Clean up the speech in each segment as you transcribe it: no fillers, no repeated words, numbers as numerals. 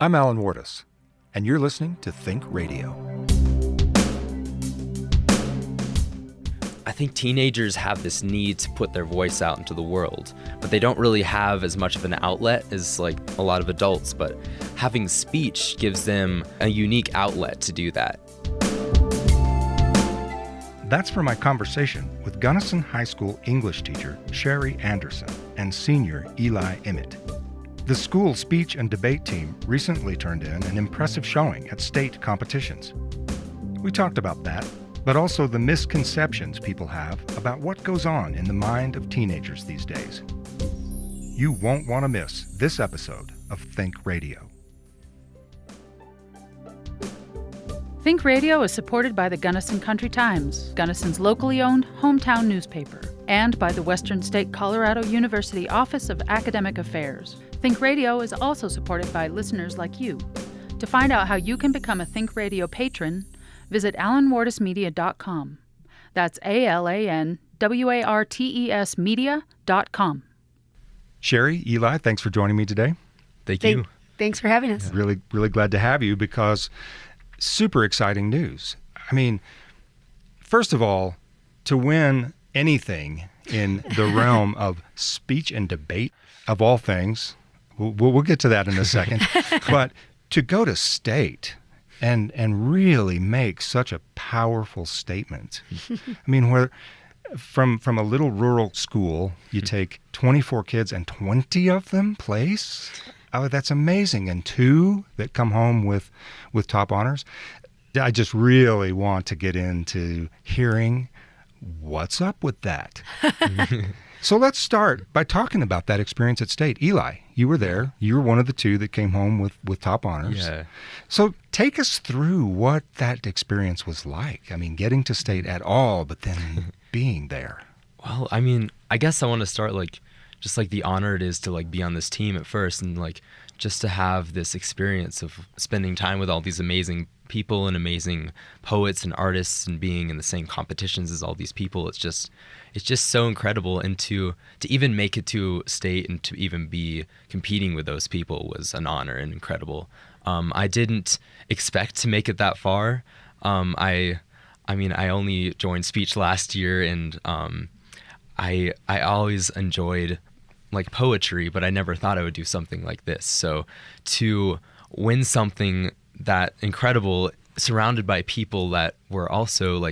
I'm Alan Wardis, and you're listening to Think Radio. I think teenagers have this need to put their voice out into the world, but they don't really have as much of an outlet as like a lot of adults, but having speech gives them a unique outlet to do that. That's for my conversation with Gunnison High School English teacher Sherri Anderson and senior Eli Emmitt. The school speech and debate team recently turned in an impressive showing at state competitions. We talked about that, but also the misconceptions people have about what goes on in the mind of teenagers these days. You won't want to miss this episode of Think Radio. Think Radio is supported by the Gunnison Country Times, Gunnison's locally owned hometown newspaper, and by the Western State Colorado University Office of Academic Affairs. Think Radio is also supported by listeners like you. To find out how you can become a Think Radio patron, visit alanwardesmedia.com. That's ALANWARTES media.com. Sherri, Eli, thanks for joining me today. Thank you. Thanks for having us. Really glad to have you because super exciting news. I mean, first of all, to win anything in the realm of speech and debate, of all things, we'll get to that in a second, but to go to state and really make such a powerful statement. I mean, where from a little rural school, you take 24 kids and 20 of them place. Oh, that's amazing. And 2 that come home with top honors. I just really want to get into hearing what's up with that. So let's start by talking about that experience at state. Eli, you were there. You were one of the 2 that came home with top honors. Yeah. So take us through what that experience was like. I mean, getting to state at all, but then being there. Well, I mean, I guess I want to start just the honor it is to be on this team at first, and just to have this experience of spending time with all these amazing people and amazing poets and artists and being in the same competitions as all these people. It's just so incredible. And to even make it to state and to even be competing with those people was an honor and incredible. I didn't expect to make it that far. I only joined speech last year, and I always enjoyed poetry, but I never thought I would do something like this. So to win something that incredible, surrounded by people that were also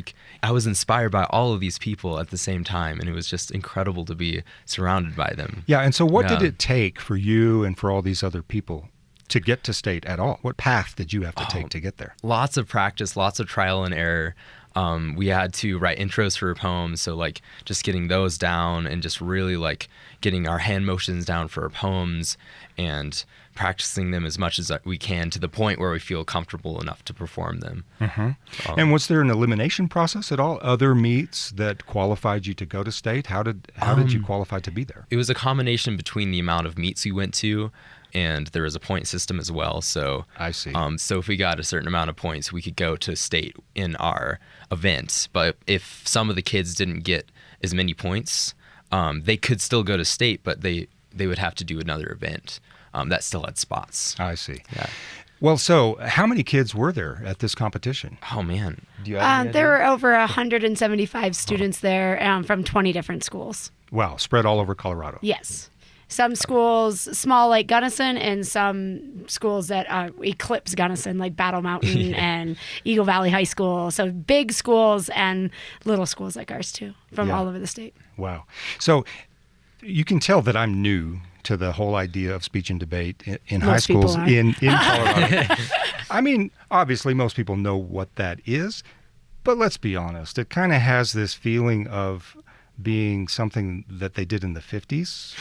I was inspired by all of these people at the same time, and it was just incredible to be surrounded by them. Yeah, and so what did it take for you and for all these other people to get to state at all? What path did you have to take to get there? Lots of practice, lots of trial and error. We had to write intros for poems, so just getting those down and just really getting our hand motions down for our poems and practicing them as much as we can to the point where we feel comfortable enough to perform them. Mm-hmm. And was there an elimination process at all? Other meets that qualified you to go to state? How did you qualify to be there? It was a combination between the amount of meets we went to, and there was a point system as well. So I see. So if we got a certain amount of points, we could go to state in our event. But if some of the kids didn't get as many points, they could still go to state, but they would have to do another event that still had spots. I see. Yeah. Well, so how many kids were there at this competition? Oh, man. Do you have any idea? There were over 175 students there from 20 different schools. Wow, spread all over Colorado. Yes. Some schools small like Gunnison, and some schools that eclipse Gunnison like Battle Mountain and Eagle Valley High School. So big schools and little schools like ours too, from all over the state. Wow. So you can tell that I'm new to the whole idea of speech and debate in high schools in Colorado. I mean, obviously most people know what that is, but let's be honest. It kind of has this feeling of being something that they did in the 50s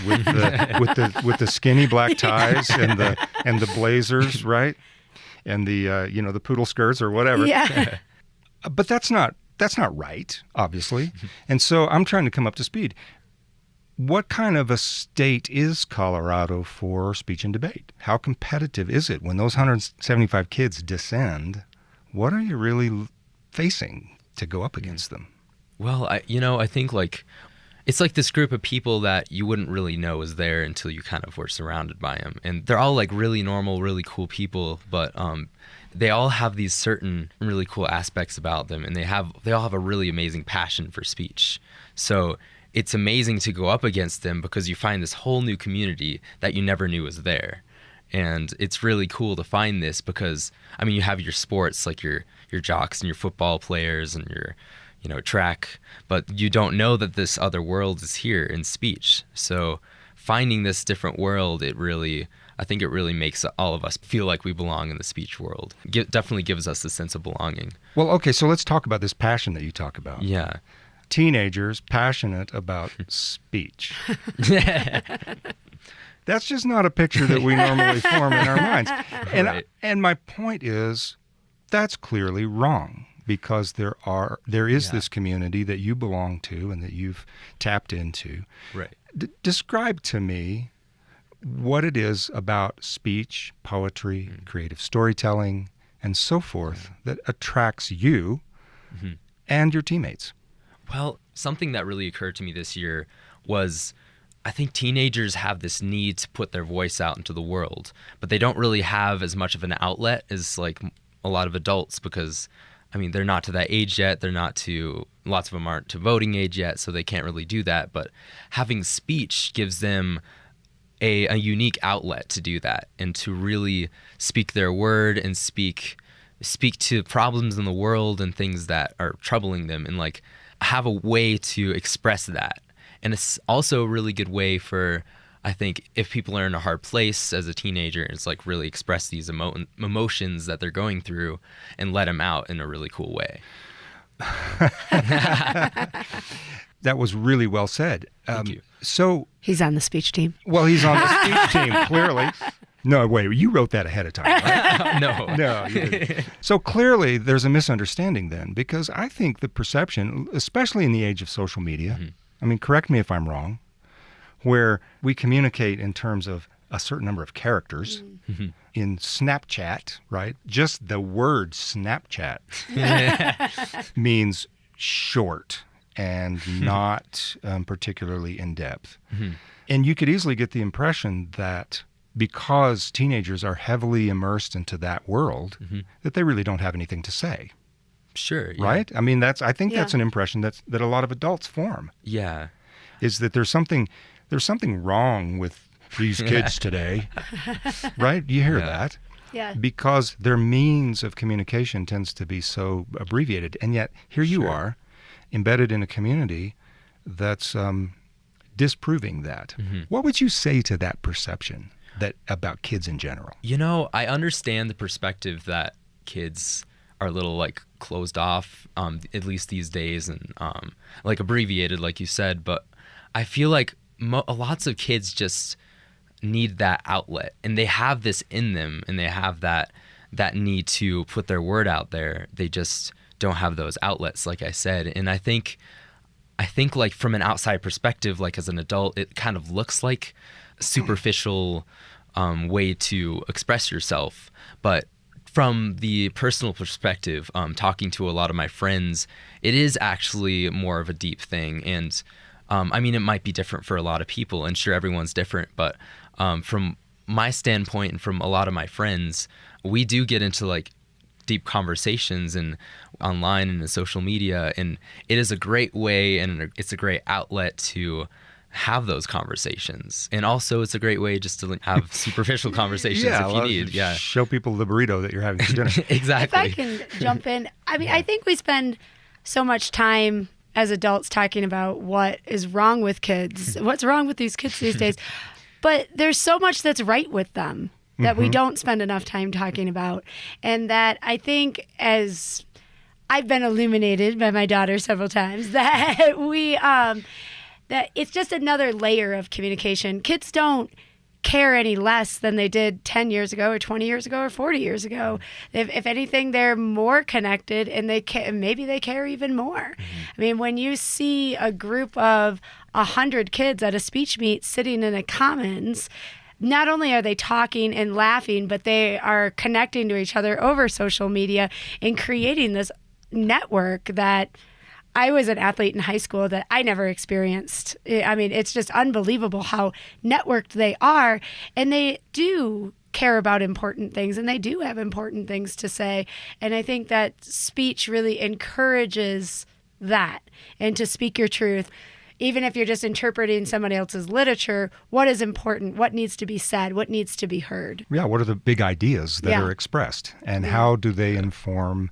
with the skinny black ties and the blazers, right? And the the poodle skirts or whatever. Yeah. But that's not right, obviously. And so I'm trying to come up to speed. What kind of a state is Colorado for speech and debate? How competitive is it when those 175 kids descend? What are you really facing to go up against them? Well, I think it's like this group of people that you wouldn't really know was there until you kind of were surrounded by them. And they're all like really normal, really cool people, but they all have these certain really cool aspects about them, and they all have a really amazing passion for speech. So it's amazing to go up against them because you find this whole new community that you never knew was there. And it's really cool to find this because, I mean, you have your sports, like your jocks and your football players and your, track, but you don't know that this other world is here in speech. So finding this different world, I think it really makes all of us feel like we belong in the speech world. Definitely gives us a sense of belonging. Well, okay, so let's talk about this passion that you talk about. Yeah. Teenagers passionate about speech. That's just not a picture that we normally form in our minds. And Right. and my point is, that's clearly wrong, because there is this community that you belong to and that you've tapped into. Right. Describe to me what it is about speech, poetry, creative storytelling, and so forth that attracts you and your teammates. Well, something that really occurred to me this year was, I think teenagers have this need to put their voice out into the world, but they don't really have as much of an outlet as like a lot of adults because, I mean, they're not to that age yet. Lots of them aren't to voting age yet, so they can't really do that. But having speech gives them a unique outlet to do that and to really speak their word and speak to problems in the world and things that are troubling them and like have a way to express that. And it's also a really good way for, I think, if people are in a hard place as a teenager, it's like really express these emotions that they're going through and let them out in a really cool way. That was really well said. Thank you. So He's on the speech team. well, he's on the speech team, clearly. No, wait, you wrote that ahead of time, right? No. You didn't. So clearly there's a misunderstanding then, because I think the perception, especially in the age of social media, I mean, correct me if I'm wrong, where we communicate in terms of a certain number of characters. In Snapchat, right? Just the word Snapchat means short and not particularly in depth. And you could easily get the impression that because teenagers are heavily immersed into that world, that they really don't have anything to say. Sure. Yeah. Right? I mean, I think that's an impression that a lot of adults form. Yeah. Is that there's something wrong with these kids today, right? You hear that? Yeah. Because their means of communication tends to be so abbreviated, and yet here you are, embedded in a community that's disproving that. What would you say to that perception about kids in general? I understand the perspective that kids are a little like closed off, at least these days, and like abbreviated, like you said. But I feel like lots of kids just need that outlet, and they have this in them, and they have that need to put their word out there. They just don't have those outlets, like I said. And I think like from an outside perspective, like as an adult, it kind of looks like a superficial way to express yourself. But from the personal perspective, talking to a lot of my friends, it is actually more of a deep thing. And I mean, it might be different for a lot of people, and sure, everyone's different. But from my standpoint and from a lot of my friends, we do get into like deep conversations and online and in social media, and it is a great way and it's a great outlet to have those conversations. And also it's a great way just to have superficial conversations if you need. Yeah. Show people the burrito that you're having for dinner. Exactly. If I can jump in, I mean, I think we spend so much time as adults talking about what is wrong with kids, what's wrong with these kids these days. But there's so much that's right with them that we don't spend enough time talking about. And that I think, as I've been illuminated by my daughter several times, that that it's just another layer of communication. Kids don't care any less than they did 10 years ago or 20 years ago or 40 years ago. If anything, they're more connected, and maybe they care even more. I mean, when you see a group of 100 kids at a speech meet sitting in a commons, not only are they talking and laughing, but they are connecting to each other over social media and creating this network that I was an athlete in high school that I never experienced. I mean, it's just unbelievable how networked they are, and they do care about important things, and they do have important things to say. And I think that speech really encourages that, and to speak your truth. Even if you're just interpreting somebody else's literature, what is important, what needs to be said, what needs to be heard. Yeah, what are the big ideas that Yeah. are expressed, and how do they inform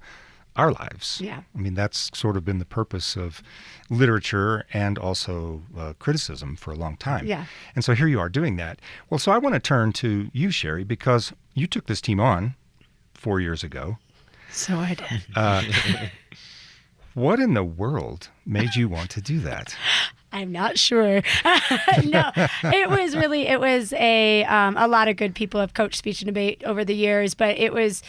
our lives? Yeah. I mean, that's sort of been the purpose of literature and also criticism for a long time. Yeah. And so here you are doing that. Well, so I want to turn to you, Sherri, because you took this team on 4 years ago. So I did. What in the world made you want to do that? I'm not sure. No, it was a lot of good people have coached speech and debate over the years, but it was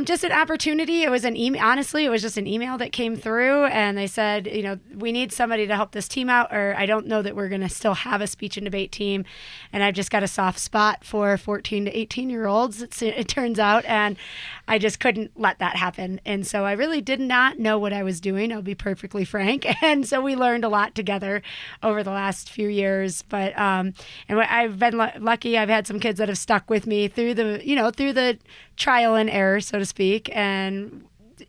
just an opportunity. It was an email. Honestly, it was just an email that came through, and they said, we need somebody to help this team out, or I don't know that we're going to still have a speech and debate team. And I've just got a soft spot for 14 to 18-year-olds, it turns out, and I just couldn't let that happen. And so I really did not know what I was doing, I'll be perfectly frank. And so we learned a lot together over the last few years. But and I've been lucky. I've had some kids that have stuck with me through the trial and error, so to speak. And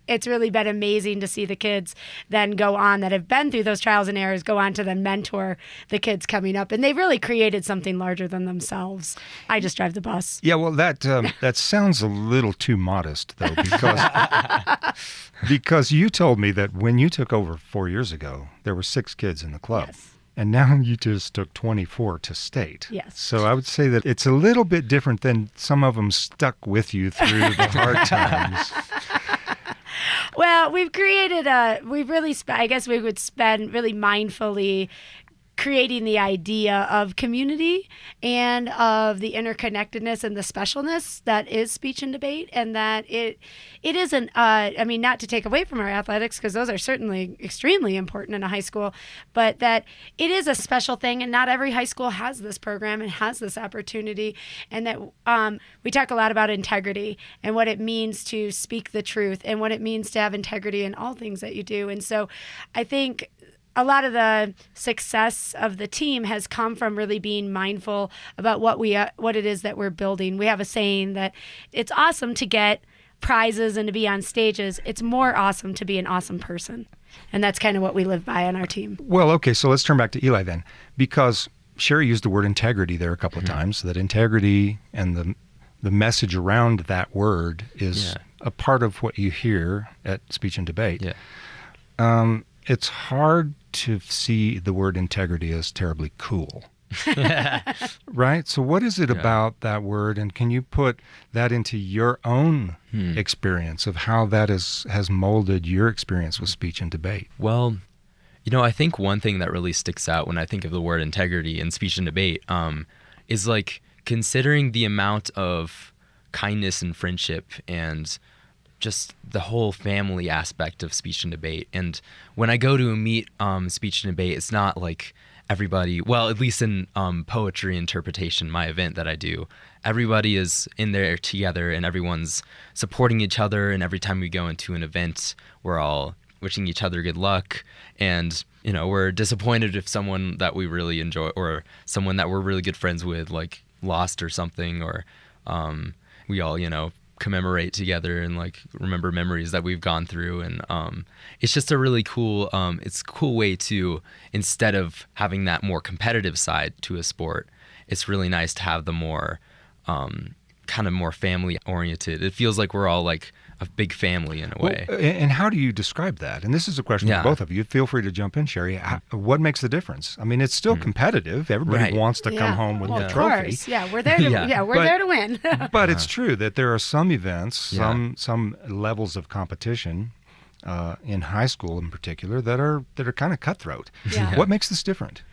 it's really been amazing to see the kids then go on that have been through those trials and errors, go on to then mentor the kids coming up. And they've really created something larger than themselves. I just drive the bus. Yeah, well, that sounds a little too modest, though, because you told me that when you took over 4 years ago, there were 6 kids in the club. Yes. And now you just took 24 to state. Yes. So I would say that it's a little bit different than some of them stuck with you through the hard times. Well, we've created I guess we would spend really mindfully creating the idea of community and of the interconnectedness and the specialness that is speech and debate, and that it isn't, not to take away from our athletics, because those are certainly extremely important in a high school, but that it is a special thing, and not every high school has this program and has this opportunity, and that we talk a lot about integrity and what it means to speak the truth and what it means to have integrity in all things that you do. And so I think a lot of the success of the team has come from really being mindful about what it is that we're building. We have a saying that it's awesome to get prizes and to be on stages. It's more awesome to be an awesome person. And that's kind of what we live by on our team. Well, okay, so let's turn back to Eli then, because Sherri used the word integrity there a couple of times, that integrity and the message around that word is a part of what you hear at speech and debate. Yeah. It's hard to see the word integrity as terribly cool. Right? So what is it about that word, and can you put that into your own experience of how that has molded your experience with speech and debate? Well, I think one thing that really sticks out when I think of the word integrity in speech and debate is like considering the amount of kindness and friendship and just the whole family aspect of speech and debate. And when I go to a meet speech and debate, it's not like everybody, well, at least in poetry interpretation, my event that I do, everybody is in there together and everyone's supporting each other. And every time we go into an event, we're all wishing each other good luck. And, we're disappointed if someone that we really enjoy or someone that we're really good friends with, like, lost or something, or we all, commemorate together and like remember memories that we've gone through. And it's just a really cool it's a cool way to, instead of having that more competitive side to a sport, it's really nice to have the more kind of more family oriented. It feels like we're all like a big family in a way. And how do you describe that? And this is a question for both of you. Feel free to jump in, Sherri. What makes the difference? I mean, it's still competitive. Everybody wants to come home with a trophy. Of course. Yeah, we're there to there to win. But it's true that there are some events, some levels of competition in high school in particular that are kind of cutthroat. Yeah. What makes this different?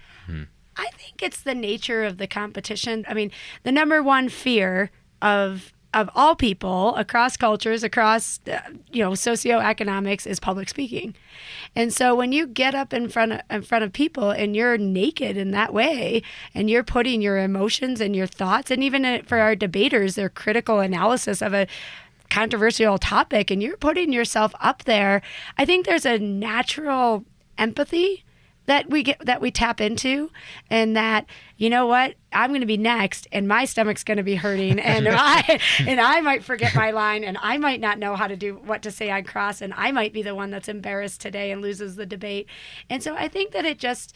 I think it's the nature of the competition. I mean, the number one fear of all people across cultures, across socioeconomics, is public speaking. And so when you get up in front of people and you're naked in that way, and you're putting your emotions and your thoughts, and even for our debaters, their critical analysis of a controversial topic and you're putting yourself up there, I think there's a natural empathy that we tap into, and that, you know what, I'm going to be next and my stomach's going to be hurting and I might forget my line and I might not know how to do what to say on cross and I might be the one that's embarrassed today and loses the debate. And so I think that it just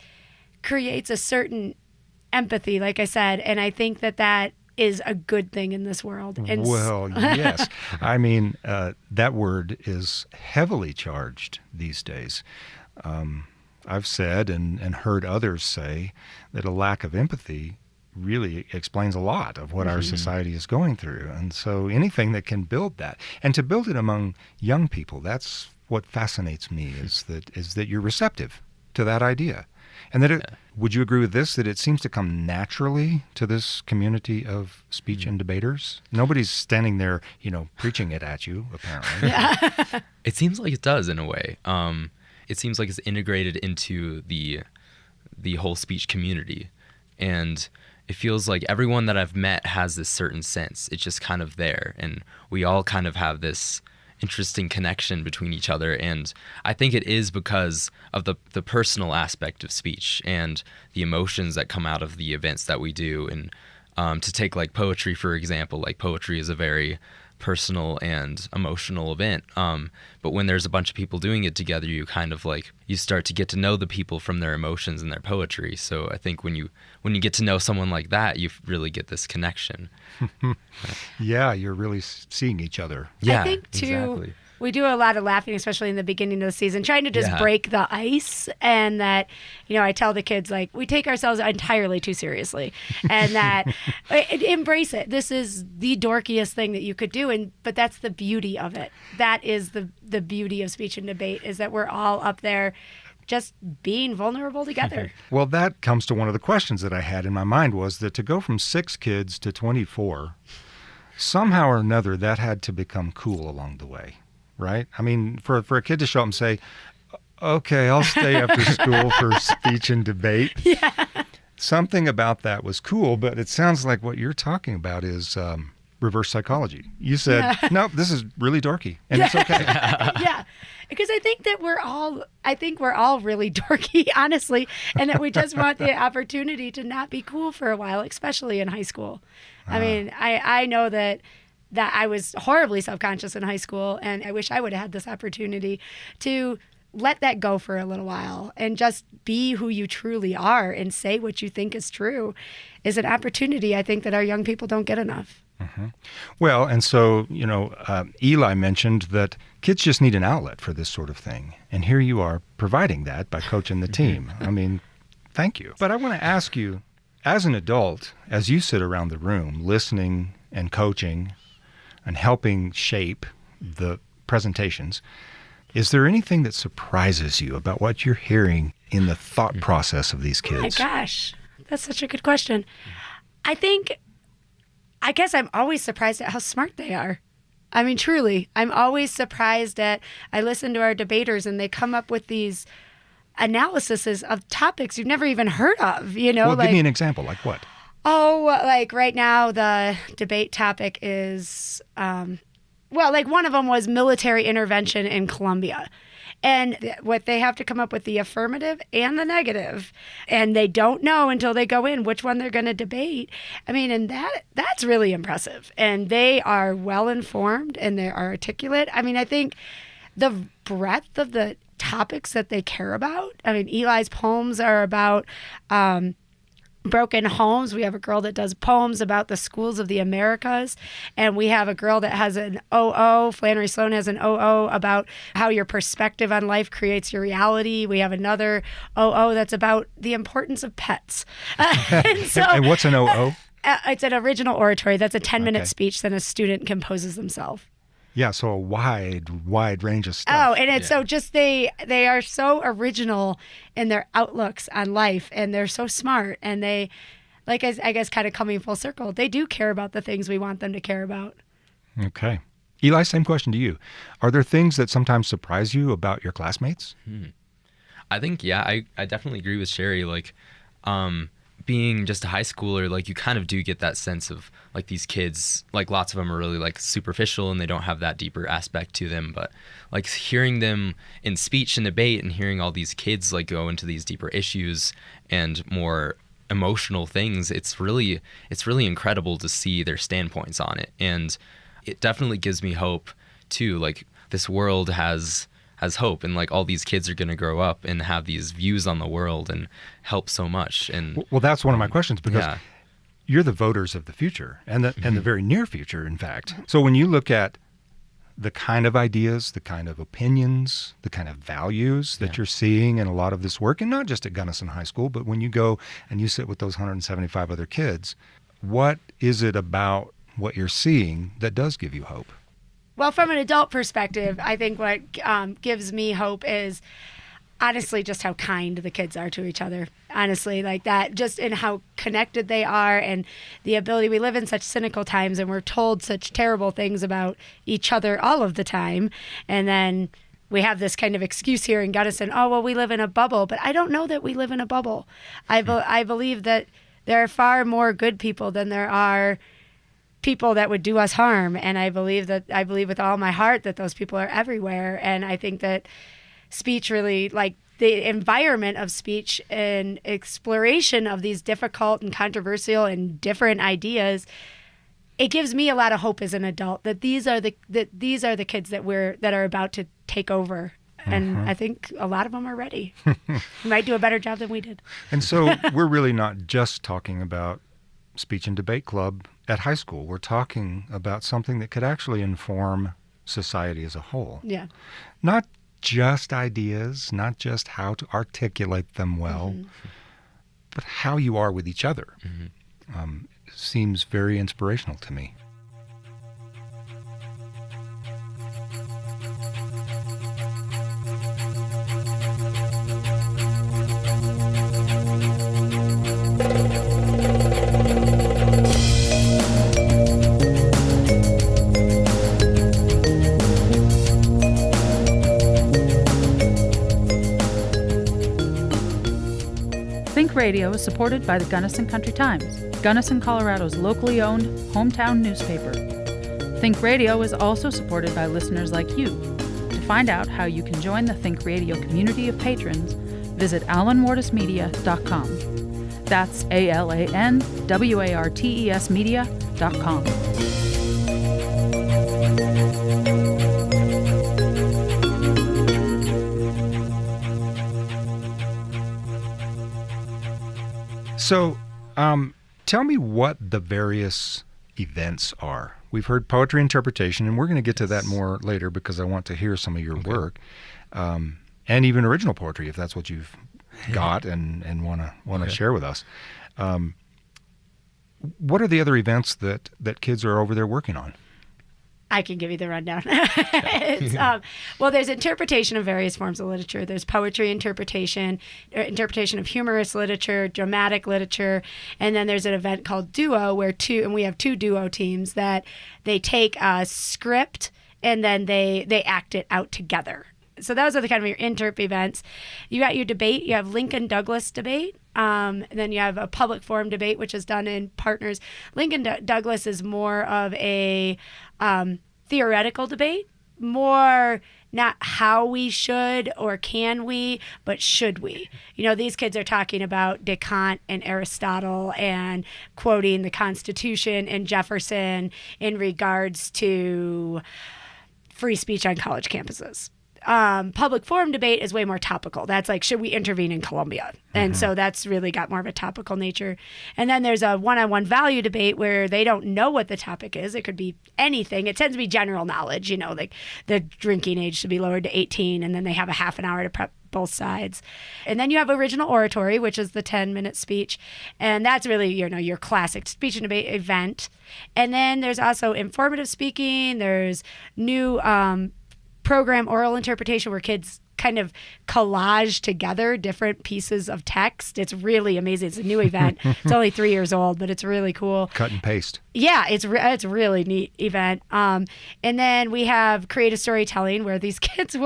creates a certain empathy, like I said, and I think that is a good thing in this world. And well, yes. I mean, that word is heavily charged these days. I've said and heard others say that a lack of empathy really explains a lot of what our society is going through. And so anything that can build that, and to build it among young people, that's what fascinates me, is that you're receptive to that idea. And that would you agree with this, that it seems to come naturally to this community of speech and debaters? Nobody's standing there, preaching it at you, apparently. Yeah. It seems like it does in a way. It seems like it's integrated into the whole speech community. And it feels like everyone that I've met has this certain sense. It's just kind of there. And we all kind of have this interesting connection between each other. And I think it is because of the personal aspect of speech and the emotions that come out of the events that we do. And to take like poetry, for example, like poetry is a very personal and emotional event. But when there's a bunch of people doing it together, you kind of like, you start to get to know the people from their emotions and their poetry. So I think when you get to know someone like that, you really get this connection. Yeah, you're really seeing each other. Yeah, I think too, exactly. We do a lot of laughing, especially in the beginning of the season, trying to just break the ice. And that, I tell the kids, like, we take ourselves entirely too seriously, and that embrace it. This is the dorkiest thing that you could do. But that's the beauty of it. That is the beauty of speech and debate, is that we're all up there just being vulnerable together. Well, that comes to one of the questions that I had in my mind, was that to go from 6 kids to 24, somehow or another, that had to become cool along the way. Right? I mean, for a kid to show up and say, okay, I'll stay after school for speech and debate. Yeah. Something about that was cool, but it sounds like what you're talking about is reverse psychology. You said, no, this is really dorky, and it's okay. Yeah. Because I think we're all really dorky, honestly, and that we just want the opportunity to not be cool for a while, especially in high school. I mean, I know that I was horribly self-conscious in high school, and I wish I would have had this opportunity to let that go for a little while and just be who you truly are and say what you think is true, is an opportunity I think that our young people don't get enough. Mm-hmm. Well, and so, Eli mentioned that kids just need an outlet for this sort of thing. And here you are providing that by coaching the team. I mean, thank you. But I want to ask you, as an adult, as you sit around the room listening and coaching and helping shape the presentations, is there anything that surprises you about what you're hearing in the thought process of these kids? Oh my gosh, that's such a good question. I guess I'm always surprised at how smart they are. I mean, truly, I'm always surprised I listen to our debaters and they come up with these analyses of topics you've never even heard of, Well, give me an example, like what? Oh, like right now, the debate topic is, like one of them was military intervention in Colombia. And what they have to come up with the affirmative and the negative. And they don't know until they go in which one they're going to debate. I mean, and that's really impressive. And they are well informed and they are articulate. I mean, I think the breadth of the topics that they care about. I mean, Eli's poems are about broken homes. We have a girl that does poems about the schools of the Americas, and we have a girl that has an OO. Flannery Sloan has an OO about how your perspective on life creates your reality. We have another OO that's about the importance of pets. And what's an OO? It's an original oratory. That's a 10-minute speech that a student composes themselves. Yeah, so a wide range of stuff. Oh, and it's so just they are so original in their outlooks on life, and they're so smart, and they, like, I guess kind of coming full circle, they do care about the things we want them to care about. Okay. Eli, same question to you. Are there things that sometimes surprise you about your classmates? I think, I definitely agree with Sherri. Like, being just a high schooler, like you kind of do get that sense of like these kids, like lots of them are really like superficial and they don't have that deeper aspect to them. But like hearing them in speech and debate and hearing all these kids like go into these deeper issues and more emotional things, it's really incredible to see their standpoints on it. And it definitely gives me hope too. Like this world has hope, and like all these kids are going to grow up and have these views on the world and help so much. And well, that's one of my questions, because you're the voters of the future and the very near future, in fact. So when you look at the kind of ideas, the kind of opinions, the kind of values that you're seeing in a lot of this work, and not just at Gunnison High School, but when you go and you sit with those 175 other kids, what is it about what you're seeing that does give you hope? Well, from an adult perspective, I think what gives me hope is honestly just how kind the kids are to each other. Honestly, like that, just in how connected they are, and the ability. We live in such cynical times and we're told such terrible things about each other all of the time. And then we have this kind of excuse here in Gunnison, oh, well, we live in a bubble. But I don't know that we live in a bubble. I believe that there are far more good people than there are people that would do us harm. And I believe with all my heart that those people are everywhere. And I think that speech really, like the environment of speech and exploration of these difficult and controversial and different ideas, it gives me a lot of hope as an adult that these are the kids that are about to take over. And I think a lot of them are ready. Might do a better job than we did. And so we're really not just talking about speech and debate club at high school. We're talking about something that could actually inform society as a whole. Yeah. Not just ideas, not just how to articulate them well, but how you are with each other. Seems very inspirational to me. ThinkRadio is supported by the Gunnison Country Times, Gunnison, Colorado's locally owned hometown newspaper. ThinkRadio is also supported by listeners like you. To find out how you can join the ThinkRadio community of patrons, visit alanwartismedia.com. That's ALANWARTES media.com. So, tell me what the various events are. We've heard poetry interpretation, and we're going to get to that more later because I want to hear some of your work, and even original poetry if that's what you've got and want to share with us. What are the other events that kids are over there working on? I can give you the rundown. Well, there's interpretation of various forms of literature. There's poetry interpretation of humorous literature, dramatic literature, and then there's an event called Duo and we have two duo teams that they take a script and then they act it out together. So those are the kind of your interp events. You got your debate. You have Lincoln Douglas debate. And then you have a public forum debate, which is done in partners. Lincoln Douglas is more of a theoretical debate, more not how we should or can we, but should we. You know, these kids are talking about Descartes and Aristotle and quoting the Constitution and Jefferson in regards to free speech on college campuses. Public forum debate is way more topical. That's like, should we intervene in Colombia? And so that's really got more of a topical nature. And then there's a one-on-one value debate where they don't know what the topic is. It could be anything. It tends to be general knowledge, you know, like the drinking age should be lowered to 18, and then they have a half an hour to prep both sides. And then you have original oratory, which is the 10-minute speech. And that's really, you know, your classic speech and debate event. And then there's also informative speaking. There's new program oral interpretation where kids kind of collage together different pieces of text. It's really amazing. It's a new event. It's only 3 years old, but it's really cool. Cut and paste. Yeah, it's a really neat event. And then we have creative storytelling where these kids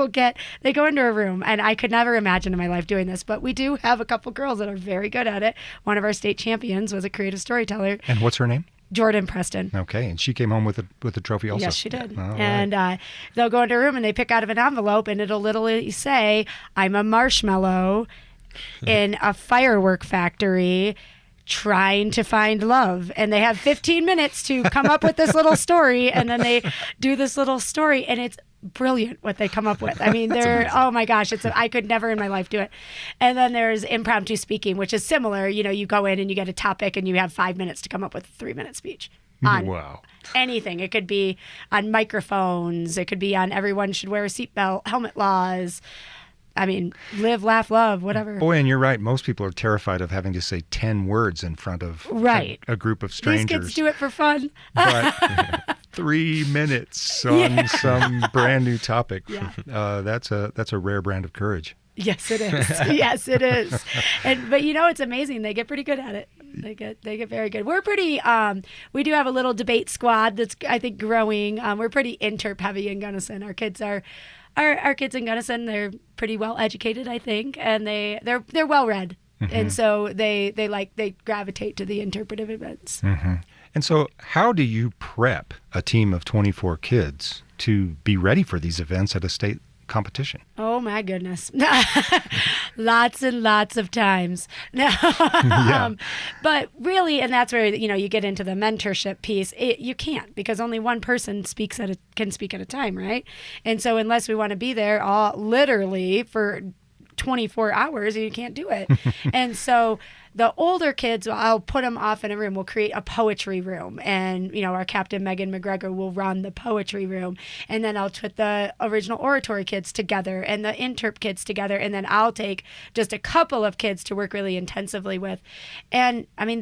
they go into a room, and I could never imagine in my life doing this, but we do have a couple girls that are very good at it. One of our state champions was a creative storyteller. And what's her name? Jordan Preston. Okay, and she came home with a trophy also. Yes, she did. All and right. they'll go into a room and they pick out of an envelope, and it'll literally say, "I'm a marshmallow in a firework factory trying to find love." And they have 15 minutes to come up with this little story, and then they do this little story, and it's brilliant what they come up with. I mean, oh my gosh, I could never in my life do it. And then there's impromptu speaking, which is similar. You go in and you get a topic and you have 5 minutes to come up with a 3-minute speech on Wow. anything. It could be on microphones. It could be on everyone should wear a seatbelt, helmet laws. I mean, live, laugh, love, whatever. Boy, and you're right. Most people are terrified of having to say 10 words in front of a group of strangers. These kids do it for fun. But 3 minutes on some brand new topic. Yeah. That's a rare brand of courage. Yes, it is. Yes, it is. But it's amazing. They get pretty good at it. They get very good. We're pretty. We do have a little debate squad that's, I think, growing. We're pretty interp heavy in Gunnison. Our kids are. Our kids in Gunnison, they're pretty well educated, I think, and they're well read, and so they gravitate to the interpretive events. Mm-hmm. And so, how do you prep a team of 24 kids to be ready for these events at a state competition? Oh my goodness, lots and lots of times. Yeah. But really, and that's where you get into the mentorship piece. You can't, because only one person can speak at a time, right? And so unless we want to be there literally for 24 hours, you can't do it. And so the older kids, I'll put them off in a room. We'll create a poetry room, and our captain Megan McGregor will run the poetry room, and then I'll put the original oratory kids together and the interp kids together, and then I'll take just a couple of kids to work really intensively with. And I mean,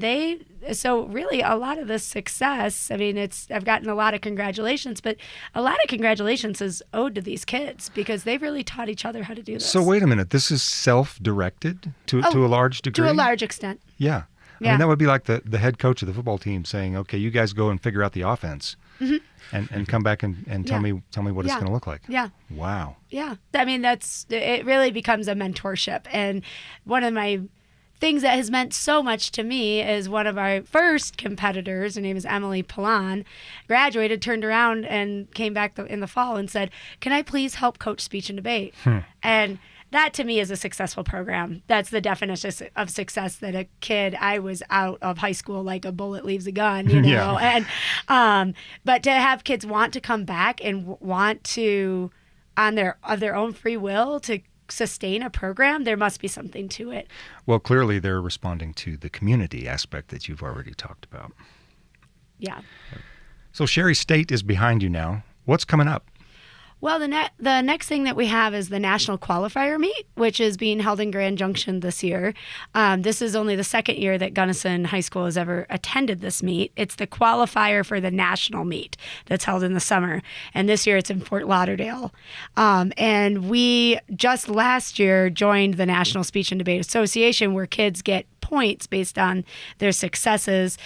so really a lot of this success, I mean, I've gotten a lot of congratulations, but a lot of congratulations is owed to these kids because they've really taught each other how to do this. So wait a minute, this is self-directed to a large degree? To a large extent. Yeah. I mean, that would be like the head coach of the football team saying, okay, you guys go and figure out the offense and come back and tell me what it's going to look like. Yeah. Wow. Yeah. I mean, it really becomes a mentorship. And one of my things that has meant so much to me is one of our first competitors, her name is Emily Palan, graduated, turned around and came back in the fall and said, "Can I please help coach speech and debate?" And that to me is a successful program. That's the definition of success, that a kid, I was out of high school like a bullet leaves a gun, Yeah. And but to have kids want to come back and want to, of their own free will, to sustain a program, there must be something to it. Well, clearly they're responding to the community aspect that you've already talked about. Yeah. So Sherri, state is behind you now. What's coming up? Well, the next thing that we have is the National Qualifier Meet, which is being held in Grand Junction this year. This is only the second year that Gunnison High School has ever attended this meet. It's the qualifier for the national meet that's held in the summer. And this year it's in Fort Lauderdale. And we just last year joined the National Speech and Debate Association, where kids get points based on their successes.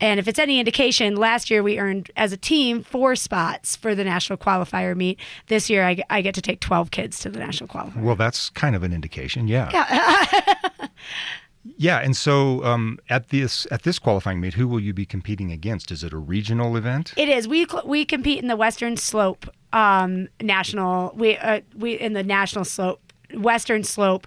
And if it's any indication, last year we earned, as a team, 4 spots for the National Qualifier Meet. This year I get to take 12 kids to the National Qualifier. Well, that's kind of an indication, yeah. Yeah. Yeah, and so at this qualifying meet, who will you be competing against? Is it a regional event? It is. We compete in the Western Slope national. We in the National Slope, Western Slope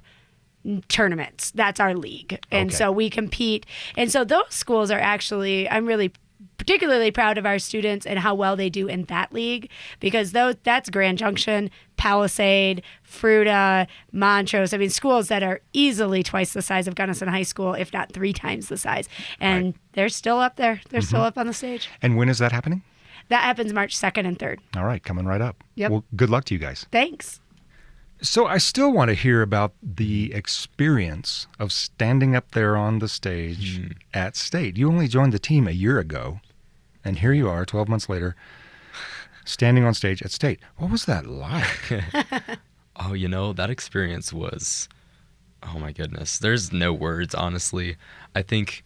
tournaments. That's our league. And Okay. so we compete. And so those schools are actually, I'm really particularly proud of our students and how well they do in that league, because that's Grand Junction, Palisade, Fruita, Montrose. I mean, schools that are easily twice the size of Gunnison High School, if not 3 times the size. And they're still up there. They're still up on the stage. And when is that happening? That happens March 2nd and 3rd. All right, coming right up. Yep. Well, good luck to you guys. Thanks. So I still want to hear about the experience of standing up there on the stage at state. You only joined the team a year ago, and here you are 12 months later standing on stage at state. What was that like? Oh, that experience was, oh my goodness. There's no words, honestly. I think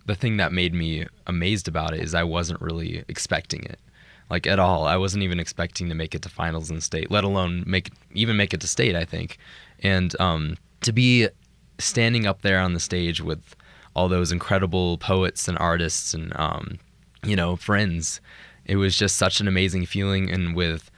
the thing that made me amazed about it is I wasn't really expecting it, like at all. I wasn't even expecting to make it to finals in state, let alone make it to state, I think. And to be standing up there on the stage with all those incredible poets and artists and, friends, it was just such an amazing feeling. And with,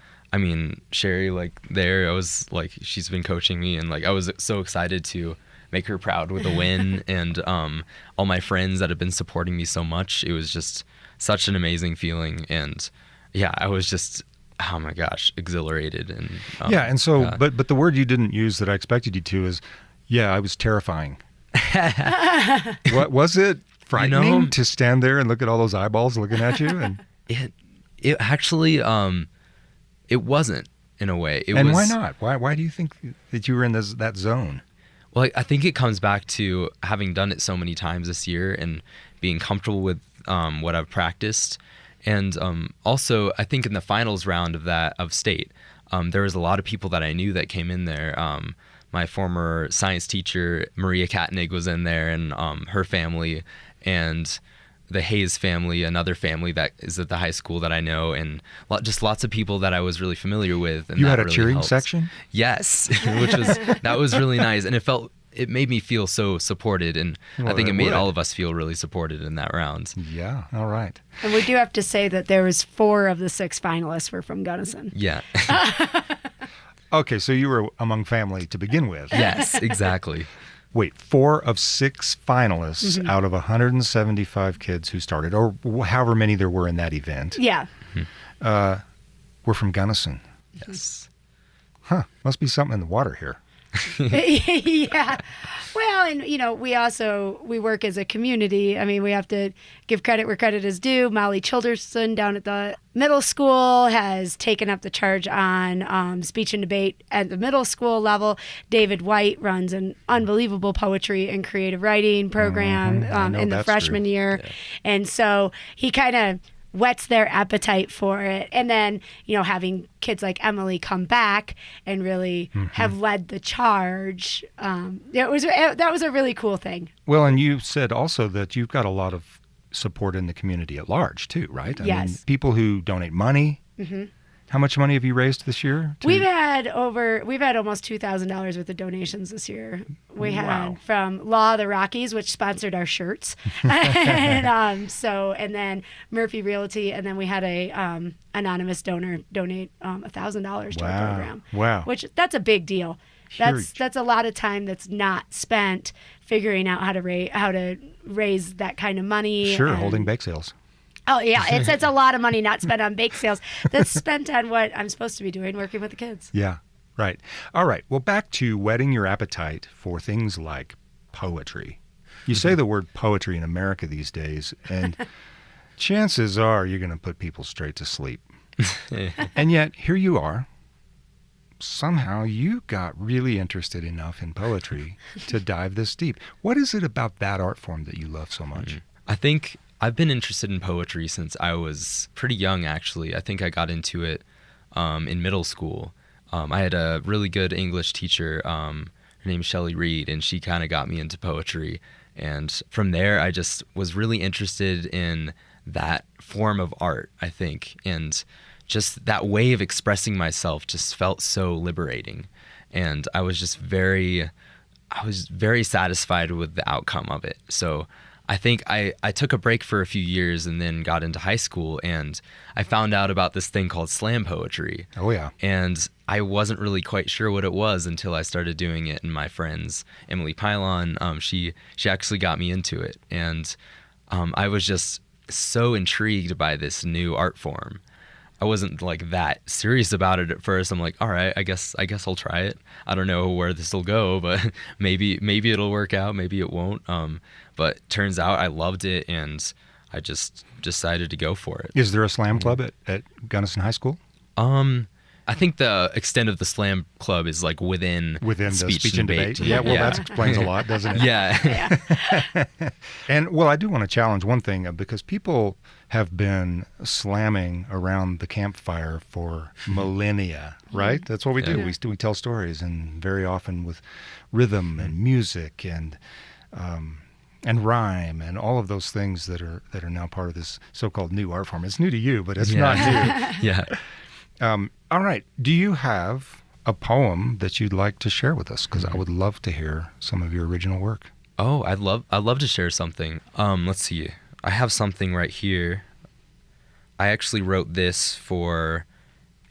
Sherri, I was she's been coaching me, and I was so excited to make her proud with a win. And all my friends that have been supporting me so much, it was just such an amazing feeling. And yeah, I was just, oh my gosh, exhilarated. And but the word you didn't use that I expected you to is, I was terrifying. What was it? Frightening to stand there and look at all those eyeballs looking at you? And it actually, it wasn't, in a way. Why not? Why do you think that you were in that zone? Well, I think it comes back to having done it so many times this year and being comfortable with what I've practiced. And also, I think in the finals round of state, there was a lot of people that I knew that came in there. My former science teacher, Maria Katnig, was in there, and her family, and the Hayes family, another family that is at the high school that I know, and just lots of people that I was really familiar with. And you had a really cheering helped. Section? Yes, that was really nice, and it made me feel so supported, and I think it made all of us feel really supported in that round. Yeah, all right. And we do have to say that there was 4 of the 6 finalists were from Gunnison. Yeah. Okay, so you were among family to begin with. Yes, exactly. Wait, 4 of 6 finalists out of 175 kids who started, or however many there were in that event. Yeah. Were from Gunnison. Yes. Huh, must be something in the water here. Yeah. Well, and we work as a community. We have to give credit where credit is due. Molly Childerson down at the middle school has taken up the charge on speech and debate at the middle school level. David White runs an unbelievable poetry and creative writing program in the freshman year. Yeah. And so he kind of whets their appetite for it. And then, having kids like Emily come back and really have led the charge, that was a really cool thing. Well, and you said also that you've got a lot of support in the community at large too, right? Yes. People who donate money. Mm-hmm. How much money have you raised this year? We've had almost $2,000 worth of donations this year. We had from Law of the Rockies, which sponsored our shirts, and then Murphy Realty, and then we had a anonymous donor donate $1,000 to our program. Wow, that's a big deal. Huge. That's a lot of time that's not spent figuring out how to raise that kind of money. Sure, holding bake sales. Oh, yeah. It's a lot of money not spent on bake sales. That's spent on what I'm supposed to be doing, working with the kids. Yeah, right. All right. Well, back to whetting your appetite for things like poetry. You say the word poetry in America these days, and chances are you're going to put people straight to sleep. And yet, here you are. Somehow you got really interested enough in poetry to dive this deep. What is it about that art form that you love so much? I think I've been interested in poetry since I was pretty young, actually. I think I got into it in middle school. I had a really good English teacher. Her name's Shelly Reed, and she kind of got me into poetry. And from there, I just was really interested in that form of art, I think. And just that way of expressing myself just felt so liberating. And I was very satisfied with the outcome of it. So I think I took a break for a few years and then got into high school, and I found out about this thing called slam poetry. Oh, yeah. And I wasn't really quite sure what it was until I started doing it, and my friends, Emily Pylon, she actually got me into it. And I was just so intrigued by this new art form. I wasn't that serious about it at first. I'm like, all right, I guess I'll try it. I don't know where this will go, but maybe it'll work out, maybe it won't. But turns out I loved it, and I just decided to go for it. Is there a slam club at Gunnison High School? I think the extent of the slam club is like within the speech and debate. Yeah, well, that explains a lot, doesn't it? Yeah. And, well, I do want to challenge one thing, because people have been slamming around the campfire for millennia, right? That's what we do. We tell stories, and very often with rhythm and music and rhyme and all of those things that are now part of this so-called new art form. It's new to you, but it's not new. Yeah. All right. Do you have a poem that you'd like to share with us? Because I would love to hear some of your original work. Oh, I'd love to share something. Let's see. I have something right here. I actually wrote this for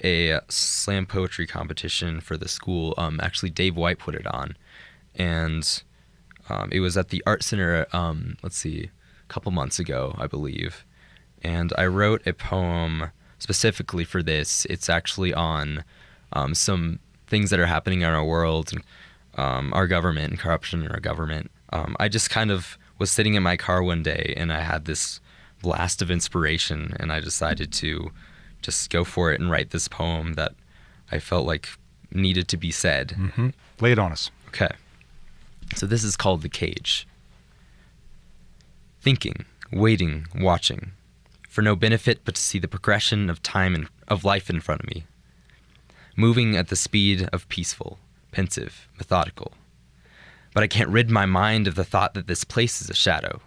a slam poetry competition for the school. Actually, Dave White put it on, and it was at the Art Center. A couple months ago, I believe, and I wrote a poem specifically for this. It's actually on some things that are happening in our world, our government, and corruption in our government. I just kind of was sitting in my car one day, and I had this blast of inspiration, and I decided to just go for it and write this poem that I felt like needed to be said. Mm-hmm. Lay it on us. Okay. So this is called The Cage. Thinking, waiting, watching, for no benefit but to see the progression of time and of life in front of me. Moving at the speed of peaceful, pensive, methodical. But I can't rid my mind of the thought that this place is a shadow,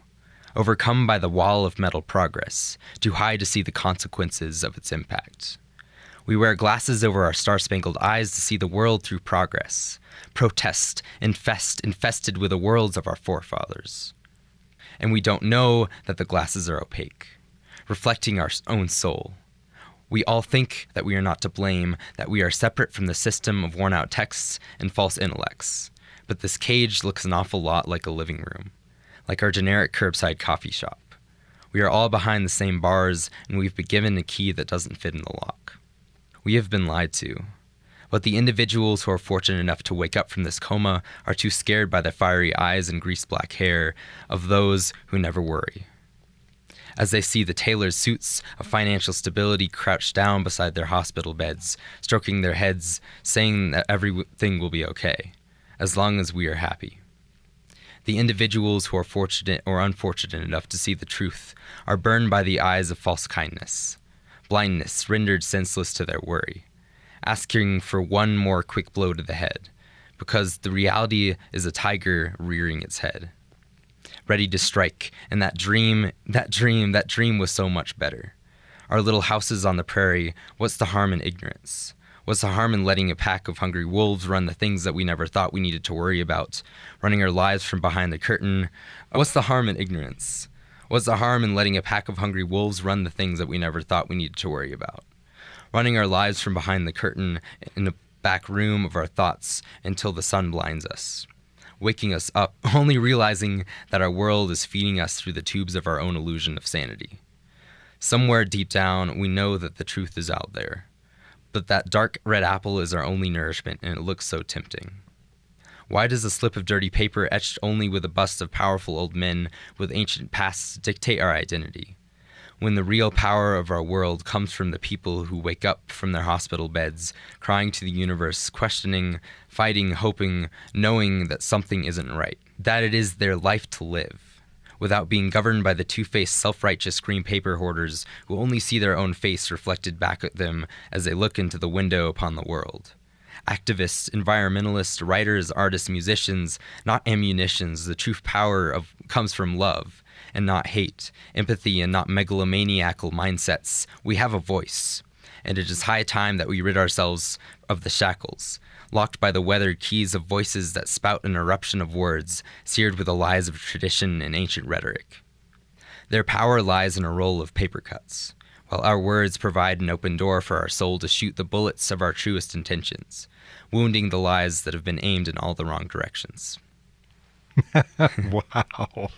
overcome by the wall of metal progress, too high to see the consequences of its impact. We wear glasses over our star-spangled eyes to see the world through progress, protest, infested with the worlds of our forefathers. And we don't know that the glasses are opaque, reflecting our own soul. We all think that we are not to blame, that we are separate from the system of worn-out texts and false intellects. But this cage looks an awful lot like a living room, like our generic curbside coffee shop. We are all behind the same bars, and we've been given a key that doesn't fit in the lock. We have been lied to. But the individuals who are fortunate enough to wake up from this coma are too scared by the fiery eyes and greased black hair of those who never worry. As they see the tailors' suits of financial stability crouched down beside their hospital beds, stroking their heads, saying that everything will be okay, as long as we are happy. The individuals who are fortunate or unfortunate enough to see the truth are burned by the eyes of false kindness, blindness rendered senseless to their worry, asking for one more quick blow to the head, because the reality is a tiger rearing its head, ready to strike, and that dream was so much better. Our little houses on the prairie, what's the harm in ignorance? What's the harm in letting a pack of hungry wolves run the things that we never thought we needed to worry about, running our lives from behind the curtain? What's the harm in ignorance? What's the harm in letting a pack of hungry wolves run the things that we never thought we needed to worry about? Running our lives from behind the curtain in the back room of our thoughts until the sun blinds us, waking us up, only realizing that our world is feeding us through the tubes of our own illusion of sanity. Somewhere deep down, we know that the truth is out there, but that dark red apple is our only nourishment, and it looks so tempting. Why does a slip of dirty paper etched only with a bust of powerful old men with ancient pasts dictate our identity, when the real power of our world comes from the people who wake up from their hospital beds, crying to the universe, questioning, fighting, hoping, knowing that something isn't right, that it is their life to live, without being governed by the two-faced, self-righteous green paper hoarders who only see their own face reflected back at them as they look into the window upon the world. Activists, environmentalists, writers, artists, musicians, not ammunitions. The true power comes from love and not hate, empathy and not megalomaniacal mindsets. We have a voice, and it is high time that we rid ourselves of the shackles, locked by the weathered keys of voices that spout an eruption of words, seared with the lies of tradition and ancient rhetoric. Their power lies in a roll of paper cuts, while our words provide an open door for our soul to shoot the bullets of our truest intentions, wounding the lies that have been aimed in all the wrong directions. Wow.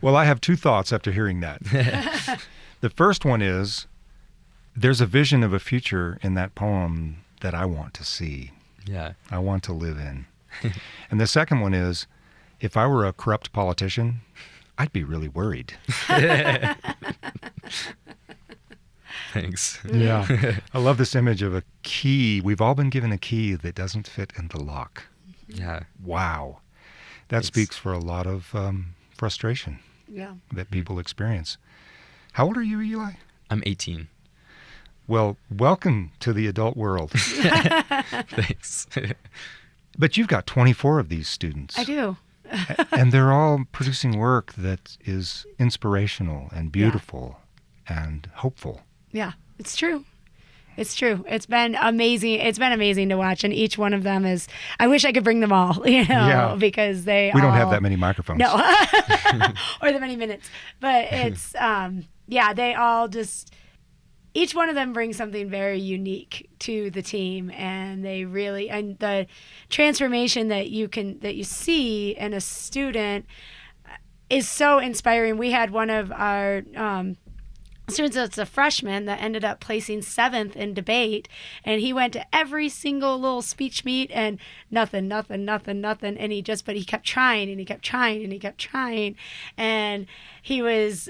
Well, I have two thoughts after hearing that. The first one is, there's a vision of a future in that poem that I want to see. Yeah. I want to live in. And the second one is, if I were a corrupt politician, I'd be really worried. Thanks. Yeah. I love this image of a key. We've all been given a key that doesn't fit in the lock. Yeah. Wow. That speaks for a lot of frustration that people experience. How old are you, Eli? I'm 18. Well, welcome to the adult world. Thanks. But you've got 24 of these students. I do. And they're all producing work that is inspirational and beautiful and hopeful. Yeah, it's true. It's true. It's been amazing. It's been amazing to watch, and each one of them is. I wish I could bring them all, because we don't have that many microphones. No, or that many minutes. But it's they all just. Each one of them brings something very unique to the team, and the transformation that you see in a student is so inspiring. We had one of our students that's a freshman that ended up placing 7th in debate, and he went to every single little speech meet and nothing, and he kept trying and he kept trying and he kept trying, and he was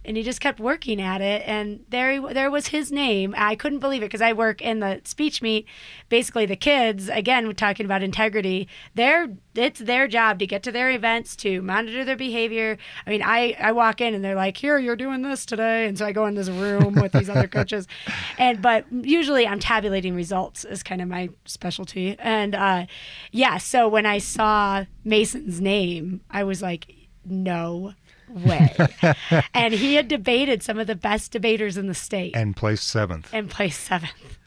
and he just kept working at it, and there was his name. I couldn't believe it, because I work in the speech meet. Basically, the kids, again, we're talking about integrity. It's their job to get to their events, to monitor their behavior. I mean, I walk in and they're like, "Here, you're doing this today," and so I go in this room with these other coaches, but usually I'm tabulating results is kind of my specialty. And so when I saw Mason's name, I was like, no way. And he had debated some of the best debaters in the state. And placed 7th.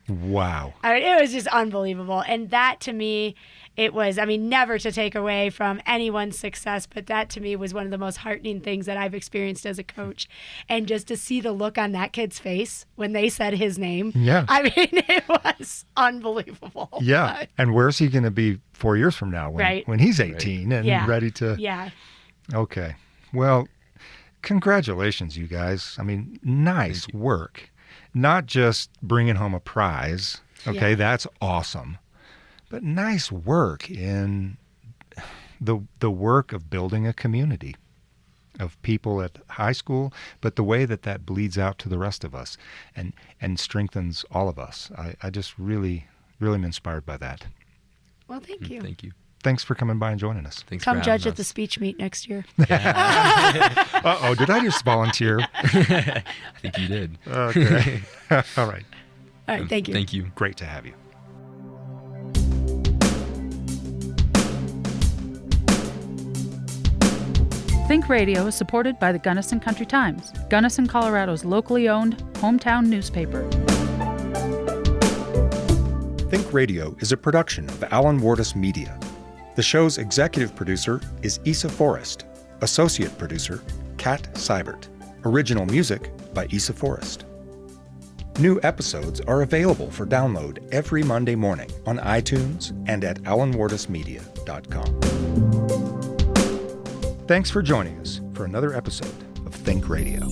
Wow. I mean, it was just unbelievable. And that to me, it was, never to take away from anyone's success, but that to me was one of the most heartening things that I've experienced as a coach. And just to see the look on that kid's face when they said his name. Yeah. It was unbelievable. Yeah. And where's he going to be 4 years from now when he's 18 and ready to... Yeah. Okay. Well, congratulations, you guys. Nice work. Not just bringing home a prize. Okay, that's awesome. But nice work in the work of building a community of people at high school, but the way that bleeds out to the rest of us and strengthens all of us. I just really, really am inspired by that. Well, thank you. Thank you. Thanks for coming by and joining us. Thanks Come for judge having at the us. speech meet next year. Uh-oh, did I just volunteer? I think you did. Okay. All right. All right, thank you. Thank you. Great to have you. Think Radio is supported by the Gunnison Country Times, Gunnison, Colorado's locally owned hometown newspaper. Think Radio is a production of Alan Wardis Media. The show's executive producer is Issa Forrest. Associate producer, Kat Seibert. Original music by Issa Forrest. New episodes are available for download every Monday morning on iTunes and at alanwardismedia.com. Thanks for joining us for another episode of Think Radio.